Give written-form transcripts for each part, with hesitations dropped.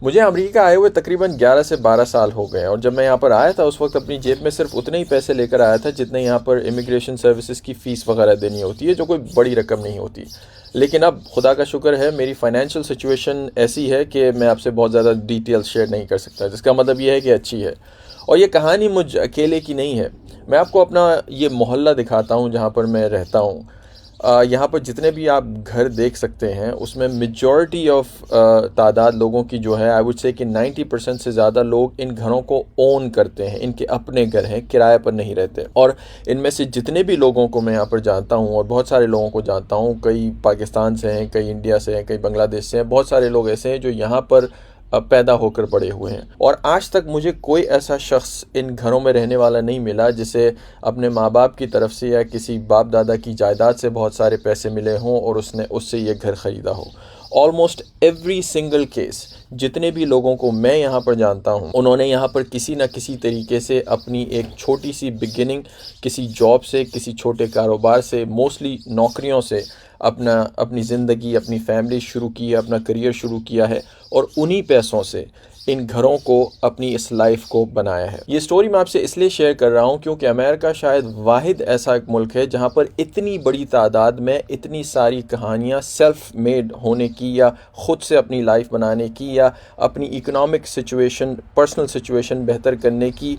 मुझे अमेरिका आए हुए तकरीबन 11 से 12 साल हो गए हैं, और जब मैं यहाँ पर आया था उस वक्त अपनी जेब में सिर्फ उतने ही पैसे लेकर आया था जितने यहाँ पर इमिग्रेशन सर्विसेज की फ़ीस वगैरह देनी होती है, जो कोई बड़ी रकम नहीं होती। लेकिन अब खुदा का शुक्र है मेरी फाइनेंशियल सिचुएशन ऐसी है कि मैं आपसे बहुत ज़्यादा डिटेल्स शेयर नहीं कर सकता, जिसका मतलब ये है कि अच्छी है। और ये कहानी मुझ अकेले की नहीं है। मैं आपको अपना ये मोहल्ला दिखाता हूँ जहाँ पर मैं रहता हूँ। यहाँ पर जितने भी आप घर देख सकते हैं उसमें मेजॉरिटी ऑफ तादाद लोगों की जो है, आई वुड से कि 90% से ज़्यादा लोग इन घरों को ओन करते हैं, इनके अपने घर हैं, किराए पर नहीं रहते। और इनमें से जितने भी लोगों को मैं यहाँ पर जानता हूँ, और बहुत सारे लोगों को जानता हूँ, कई पाकिस्तान से हैं, कई इंडिया से हैं, कई बांग्लादेश से हैं, बहुत सारे लोग ऐसे हैं जो यहाँ पर पैदा होकर बड़े हुए हैं। और आज तक मुझे कोई ऐसा शख्स इन घरों में रहने वाला नहीं मिला जिसे अपने माँ बाप की तरफ से या किसी बाप दादा की जायदाद से बहुत सारे पैसे मिले हों और उसने उससे ये घर ख़रीदा हो। ऑलमोस्ट एवरी सिंगल केस, जितने भी लोगों को मैं यहाँ पर जानता हूँ, उन्होंने यहाँ पर किसी न किसी तरीके से अपनी एक छोटी सी बिगिनिंग किसी जॉब से, किसी छोटे कारोबार से, मोस्टली नौकरियों से अपनी ज़िंदगी, अपनी फैमिली शुरू की है, अपना करियर शुरू किया है, और उन्हीं पैसों से इन घरों को, अपनी इस लाइफ को बनाया है। ये स्टोरी मैं आपसे इसलिए शेयर कर रहा हूँ क्योंकि अमेरिका शायद वाहिद ऐसा एक मुल्क है जहाँ पर इतनी बड़ी तादाद में इतनी सारी कहानियाँ सेल्फ मेड होने की, या ख़ुद से अपनी लाइफ बनाने की, या अपनी इकोनॉमिक सिचुएशन, पर्सनल सिचुएशन बेहतर करने की,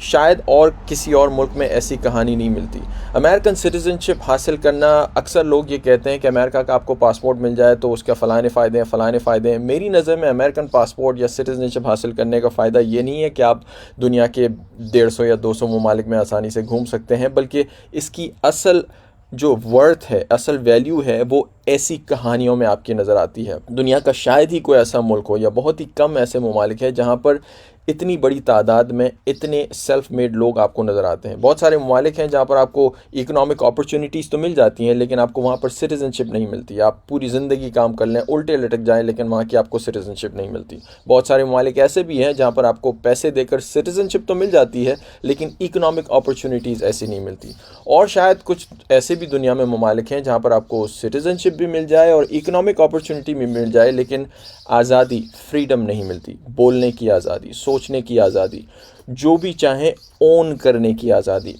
शायद और किसी और मुल्क में ऐसी कहानी नहीं मिलती। अमेरिकन सिटीज़नशिप हासिल करना, अक्सर लोग ये कहते हैं कि अमेरिका का आपको पासपोर्ट मिल जाए तो उसके फ़लाने फ़ायदे हैं, फ़लाने फ़ायदे हैं। मेरी नज़र में अमेरिकन पासपोर्ट या सिटीज़नशिप हासिल करने का फ़ायदा ये नहीं है कि आप दुनिया के 150 या 200 ममालिक में आसानी से घूम सकते हैं, बल्कि इसकी असल जो वर्थ है, असल वैल्यू है, वो ऐसी कहानियों में आपकी नज़र आती है। दुनिया का शायद ही कोई ऐसा मुल्क हो, या बहुत ही कम ऐसे ममालिक हैं जहाँ पर इतनी बड़ी तादाद में इतने सेल्फ मेड लोग आपको नज़र आते हैं। बहुत सारे ममालिक हैं जहाँ पर आपको इकोनॉमिक अपॉर्चुनिटीज़ तो मिल जाती हैं, लेकिन आपको वहाँ पर सिटीज़नशिप नहीं मिलती। आप पूरी ज़िंदगी काम कर लें, उल्टे लटक जाएं, लेकिन वहाँ की आपको सिटीज़नशिप नहीं मिलती। बहुत सारे ममालिक ऐसे भी हैं जहाँ पर आपको पैसे देकर सिटीज़नशिप तो मिल जाती है, लेकिन इकोनॉमिक अपॉर्चुनिटीज़ ऐसी नहीं मिलती। और शायद कुछ ऐसे भी दुनिया में ममालिक हैं जहाँ पर आपको सिटीज़नशिप भी मिल जाए और इकोनॉमिक अपॉर्चुनिटी भी मिल जाए, लेकिन आज़ादी, फ्रीडम नहीं मिलती। बोलने की आज़ादी, सोचने की आज़ादी, जो भी चाहें ओन करने की आज़ादी,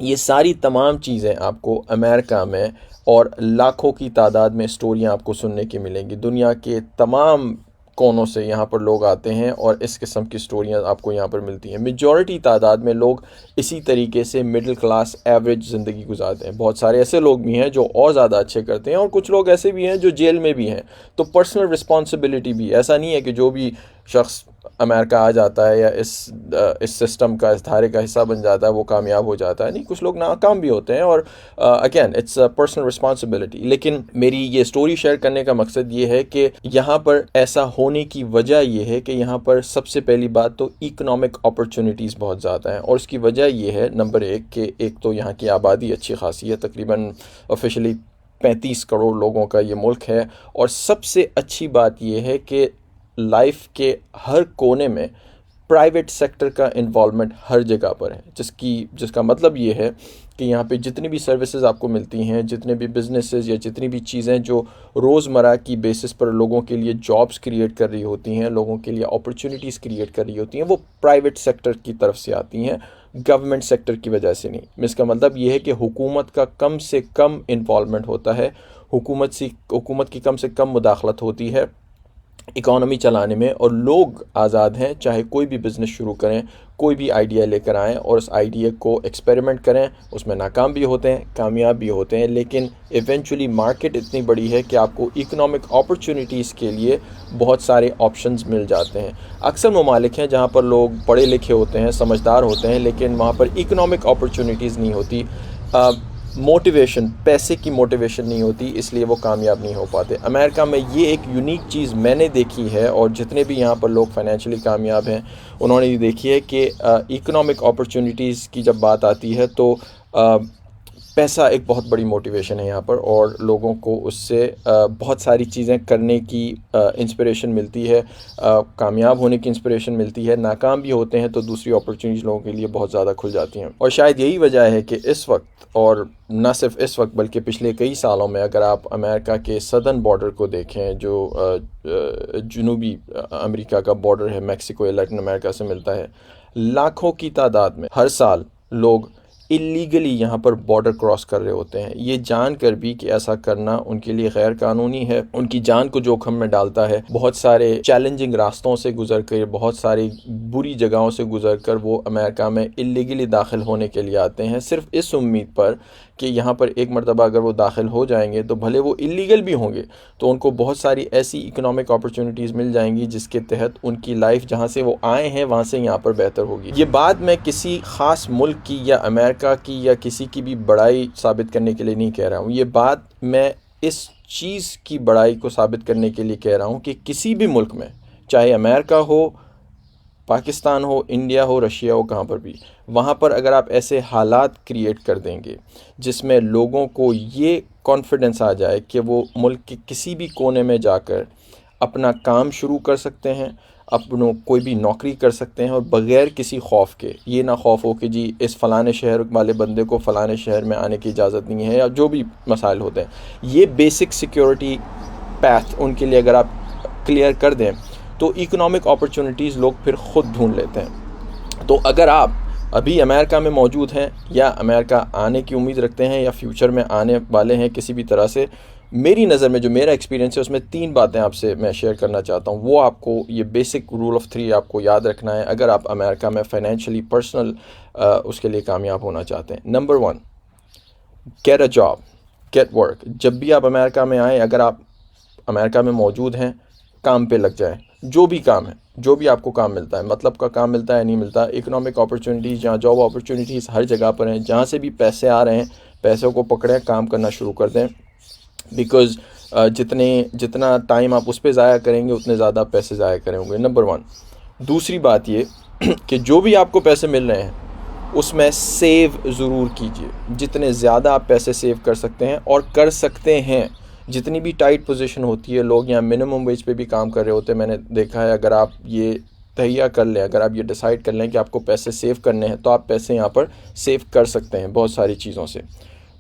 ये सारी तमाम चीज़ें आपको अमेरिका में, और लाखों की तादाद में स्टोरियां आपको सुनने की मिलेंगी। दुनिया के तमाम कोनों से यहाँ पर लोग आते हैं और इस किस्म की स्टोरियाँ आपको यहाँ पर मिलती हैं। मेजॉरिटी तादाद में लोग इसी तरीके से मिडिल क्लास एवरेज ज़िंदगी गुजारते हैं। बहुत सारे ऐसे लोग भी हैं जो और ज़्यादा अच्छे करते हैं, और कुछ लोग ऐसे भी हैं जो जेल में भी हैं। तो पर्सनल रिस्पॉन्सिबिलिटी भी, ऐसा नहीं है कि जो भी शख्स अमेरिका आ जाता है या इस सिस्टम का, इस धारे का हिस्सा बन जाता है, वो कामयाब हो जाता है। नहीं, कुछ लोग नाकाम भी होते हैं, और again it's a personal responsibility. लेकिन मेरी ये स्टोरी शेयर करने का मकसद ये है कि यहाँ पर ऐसा होने की वजह ये है कि यहाँ पर सबसे पहली बात तो इकोनॉमिक अपॉर्चुनिटीज़ बहुत ज़्यादा हैं, और उसकी वजह ये है नंबर एक कि एक तो यहाँ की आबादी अच्छी खासी है, तकरीबन ऑफिशियली 35 करोड़ लोगों का ये मुल्क है। और सबसे अच्छी बात ये है कि लाइफ के हर कोने में प्राइवेट सेक्टर का इन्वॉल्वमेंट हर जगह पर है, जिसका मतलब ये है कि यहाँ पे जितनी भी सर्विसेज आपको मिलती हैं, जितने भी बिजनेसेस या जितनी भी चीज़ें जो रोज़मर्रा की बेसिस पर लोगों के लिए जॉब्स क्रिएट कर रही होती हैं, लोगों के लिए अपॉर्चुनिटीज़ क्रिएट कर रही होती हैं, वो प्राइवेट सेक्टर की तरफ से आती हैं, गवर्नमेंट सेक्टर की वजह से नहीं। इसका मतलब ये है कि हुकूमत का कम से कम इन्वॉल्वमेंट होता है, हुकूमत की कम से कम मुदाखलत होती है इकॉनमी चलाने में, और लोग आज़ाद हैं, चाहे कोई भी बिज़नेस शुरू करें, कोई भी आइडिया लेकर आएँ और उस आइडिया को एक्सपेरिमेंट करें। उसमें नाकाम भी होते हैं, कामयाब भी होते हैं, लेकिन इवेंचुअली मार्केट इतनी बड़ी है कि आपको इकोनॉमिक अपॉर्चुनिटीज़ के लिए बहुत सारे ऑप्शंस मिल जाते हैं। अक्सर ममालिक हैं जहाँ पर लोग पढ़े लिखे होते हैं, समझदार होते हैं, लेकिन वहाँ पर इकोनॉमिक अपॉर्चुनिटीज़ नहीं होती, मोटिवेशन, पैसे की मोटिवेशन नहीं होती, इसलिए वो कामयाब नहीं हो पाते। अमेरिका में ये एक यूनिक चीज़ मैंने देखी है, और जितने भी यहाँ पर लोग फाइनेंशियली कामयाब हैं उन्होंने ये देखी है कि इकोनॉमिक अपॉर्चुनिटीज़ की जब बात आती है तो पैसा एक बहुत बड़ी मोटिवेशन है यहाँ पर, और लोगों को उससे बहुत सारी चीज़ें करने की इंस्पिरेशन मिलती है, कामयाब होने की इंस्पिरेशन मिलती है। नाकाम भी होते हैं तो दूसरी अपॉर्चुनिटीज़ लोगों के लिए बहुत ज़्यादा खुल जाती हैं। और शायद यही वजह है कि इस वक्त, और न सिर्फ इस वक्त बल्कि पिछले कई सालों में, अगर आप अमेरिका के सदर्न बॉर्डर को देखें, जो जनूबी अमेरिका का बॉर्डर है, मेक्सिको या लैटिन अमेरिका से मिलता है, लाखों की तादाद में हर साल लोग इलीगली यहाँ पर बॉर्डर क्रॉस कर रहे होते हैं, ये जानकर भी कि ऐसा करना उनके लिए गैर कानूनी है, उनकी जान को जोखिम में डालता है। बहुत सारे चैलेंजिंग रास्तों से गुजर कर, बहुत सारी बुरी जगहों से गुजर कर वो अमेरिका में इलीगली दाखिल होने के लिए आते हैं, सिर्फ इस उम्मीद पर कि यहाँ पर एक मरतबा अगर वो दाखिल हो जाएंगे तो भले वो इलीगल भी होंगे तो उनको बहुत सारी ऐसी इकोनॉमिक अपॉर्चुनिटीज़ मिल जाएंगी जिसके तहत उनकी लाइफ जहाँ से वो आए हैं वहाँ से यहाँ पर बेहतर होगी। ये बात मैं किसी ख़ास मुल्क की या अमेरिका की या किसी की भी बड़ाई साबित करने के लिए नहीं कह रहा हूँ, ये बात मैं इस चीज़ की बड़ाई को साबित करने के लिए कह रहा हूँ कि किसी भी मुल्क में, चाहे अमेरिका हो, पाकिस्तान हो, इंडिया हो, रशिया हो, कहाँ पर भी, वहाँ पर अगर आप ऐसे हालात क्रिएट कर देंगे जिसमें लोगों को ये कॉन्फिडेंस आ जाए कि वो मुल्क के किसी भी कोने में जाकर अपना काम शुरू कर सकते हैं, अपनों कोई भी नौकरी कर सकते हैं, और बग़ैर किसी खौफ के, ये ना खौफ हो कि जी इस फ़लाने शहर वाले बंदे को फ़लाने शहर में आने की इजाज़त नहीं है, या जो भी मसाइल होते हैं, ये बेसिक सिक्योरिटी पैथ उनके लिए अगर आप क्लियर कर दें तो इकोनॉमिक अपॉर्चुनिटीज़ लोग फिर ख़ुद ढूंढ लेते हैं। तो अगर आप अभी अमेरिका में मौजूद हैं या अमेरिका आने की उम्मीद रखते हैं या फ्यूचर में आने वाले हैं किसी भी तरह से, मेरी नज़र में जो मेरा एक्सपीरियंस है उसमें 3 बातें आपसे मैं शेयर करना चाहता हूँ। वो आपको, ये बेसिक रूल ऑफ 3 आपको याद रखना है अगर आप अमेरिका में फ़ाइनेंशियली पर्सनल उसके लिए कामयाब होना चाहते हैं। Number 1, get a job, get work. जब भी आप अमेरिका में आएँ, अगर आप अमेरिका में मौजूद हैं, काम पे लग जाए। जो भी काम है, जो भी आपको काम मिलता है, मतलब का काम मिलता है नहीं मिलता, इकोनॉमिक अपॉर्चुनिटीज़, जहाँ जॉब अपॉर्चुनिटीज़ हर जगह पर हैं, जहाँ से भी पैसे आ रहे हैं, पैसों को पकड़ें, काम करना शुरू कर दें। बिकॉज़ जितना टाइम आप उस पर ज़ाया करेंगे उतने ज़्यादा पैसे ज़ाया करेंगे। नंबर 1। दूसरी बात ये कि जो भी आपको पैसे मिल रहे हैं उसमें सेव ज़रूर कीजिए, जितने ज़्यादा आप पैसे सेव कर सकते हैं और कर सकते हैं। जितनी भी टाइट पोजीशन होती है, लोग यहाँ मिनिमम वेज पे भी काम कर रहे होते हैं, मैंने देखा है। अगर आप ये तहिया कर लें, अगर आप ये डिसाइड कर लें कि आपको पैसे सेव करने हैं, तो आप पैसे यहाँ पर सेव कर सकते हैं बहुत सारी चीज़ों से।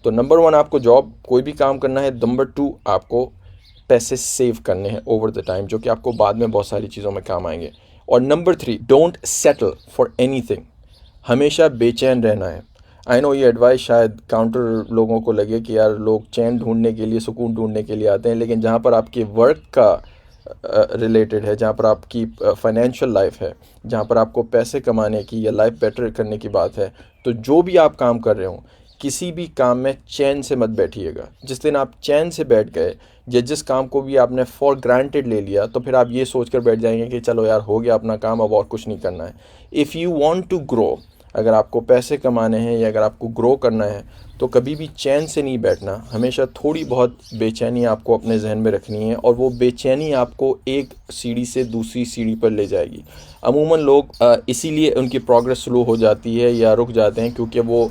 तो नंबर 1 आपको जॉब, कोई भी काम करना है। नंबर 2 आपको पैसे सेव करने हैं ओवर द टाइम, जो कि आपको बाद में बहुत सारी चीज़ों में काम आएंगे। और number 3, don't settle for anything. हमेशा बेचैन रहना है। आई नो ये एडवाइस शायद काउंटर लोगों को लगे कि यार लोग चैन ढूंढने के लिए, सुकून ढूंढने के लिए आते हैं, लेकिन जहाँ पर आपके वर्क का रिलेटेड है, जहाँ पर आपकी फाइनेंशियल लाइफ है, जहाँ पर आपको पैसे कमाने की या लाइफ बेटर करने की बात है, तो जो भी आप काम कर रहे हो, किसी भी काम में चैन से मत बैठिएगा। जिस दिन आप चैन से बैठ गए या जिस काम को भी आपने फॉर ग्रांटेड ले लिया, तो फिर आप ये सोच कर बैठ जाएंगे कि चलो यार हो गया अपना काम, अब और कुछ नहीं करना है। If you want to grow, अगर आपको पैसे कमाने हैं या अगर आपको ग्रो करना है, तो कभी भी चैन से नहीं बैठना। हमेशा थोड़ी बहुत बेचैनी आपको अपने जहन में रखनी है, और वो बेचैनी आपको एक सीढ़ी से दूसरी सीढ़ी पर ले जाएगी। अमूमन लोग इसीलिए उनकी प्रोग्रेस स्लो हो जाती है या रुक जाते हैं, क्योंकि वो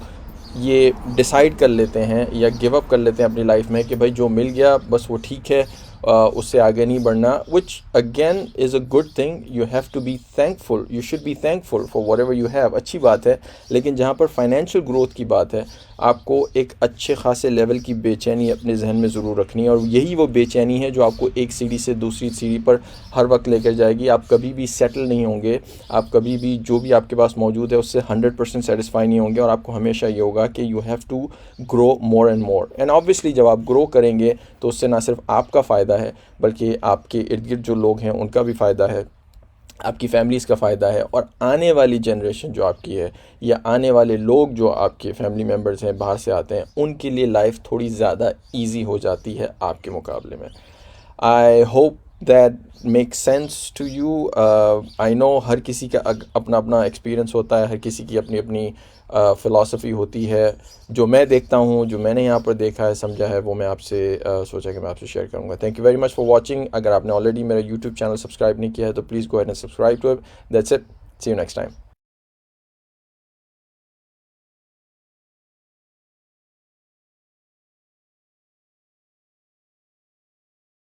ये डिसाइड कर लेते हैं या गिव अप कर लेते हैं अपनी लाइफ में कि भाई जो मिल गया बस वो ठीक है, उससे आगे नहीं बढ़ना। Which again is a good thing. You have to be thankful, you should be thankful for whatever you have, अच्छी बात है। लेकिन जहाँ पर फाइनेंशियल ग्रोथ की बात है, आपको एक अच्छे खासे लेवल की बेचैनी अपने जहन में ज़रूर रखनी है, और यही वो बेचैनी है जो आपको एक सीढ़ी से दूसरी सीढ़ी पर हर वक्त लेकर जाएगी। आप कभी भी सेटल नहीं होंगे, आप कभी भी जो भी आपके पास मौजूद है उससे 100% सेटिस्फाई नहीं होंगे, और आपको हमेशा ये होगा कि you have to grow more and more. And obviously जब आप ग्रो करेंगे तो उससे ना सिर्फ आपका फ़ायदा है, बल्कि आपके इर्द गिर्द जो लोग हैं उनका भी फ़ायदा है, आपकी फैमिलीज़ का फ़ायदा है, और आने वाली जनरेशन जो आपकी है या आने वाले लोग जो आपके फैमिली मेम्बर्स हैं, बाहर से आते हैं, उनके लिए लाइफ थोड़ी ज़्यादा ईजी हो जाती है आपके मुकाबले में। I hope that make sense to you. I know हर किसी का अपना अपना एक्सपीरियंस होता है, हर किसी की अपनी अपनी फ़िलासफ़ी होती है। जो मैं देखता हूँ, जो मैंने यहाँ पर देखा है, समझा है, वो मैं आपसे सोचा कि मैं आपसे शेयर करूँगा। Thank you very much for watching. अगर आपने ऑलरेडी मेरा यूट्यूब चैनल सब्सक्राइब नहीं किया है तो please go ahead and subscribe to it. That's it, see you next time.